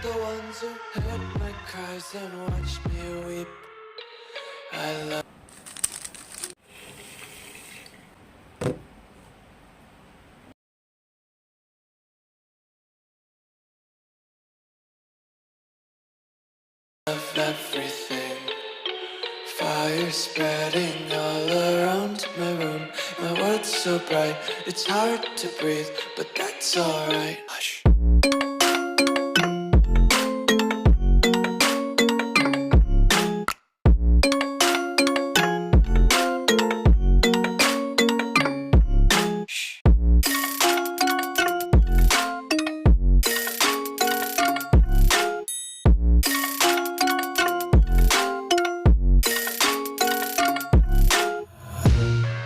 the ones who heard my cries and watched me weep. I love everything. Fire spreading all around my room. My world's so bright, it's hard to breathe, but that's alright. Hush.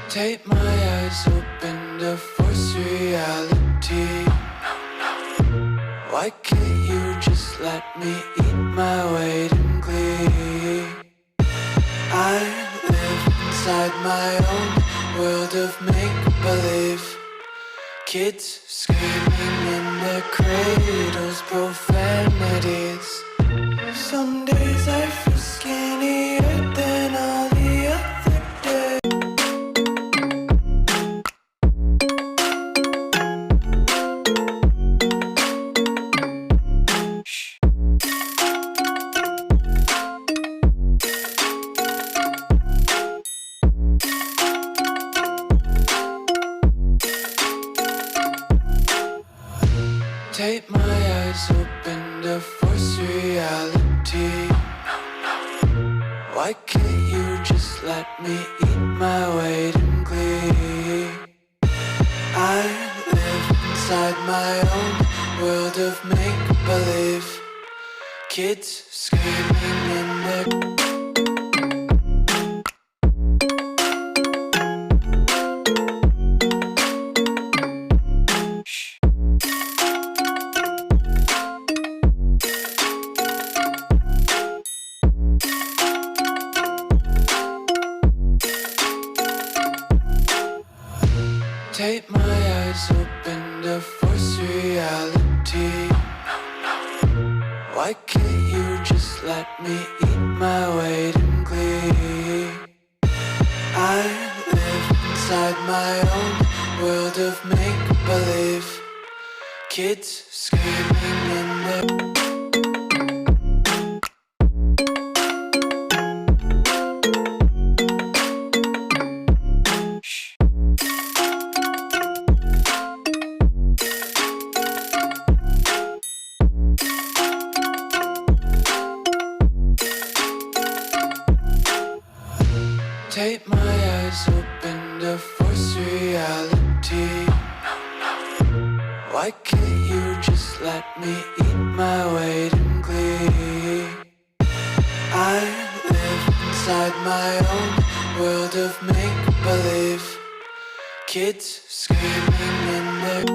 Take my eyes open to force reality. Why can't you just let me eat my weight in glee? I live inside my own world of make-believe. Kids screaming in their cradles, profanities. Some days I feel skinnier than all the other days. Take my eyes open to force reality. Why can't you just let me eat my weight in glee? I live inside my own world of make-believe. Kids screaming in their Take my eyes open to force reality. Why can't you just let me eat my weight in glee? I live inside my own world of make-believe. Kids screaming in their Take my eyes open to force reality. Why can't you just let me eat my weight in glee? I live inside my own world of make-believe. Kids screaming in their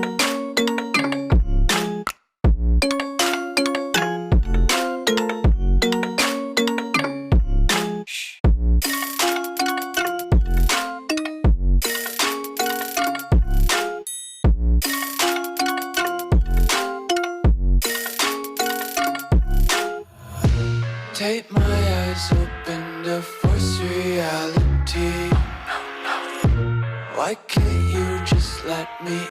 Take my eyes open to force reality. Why can't you just let me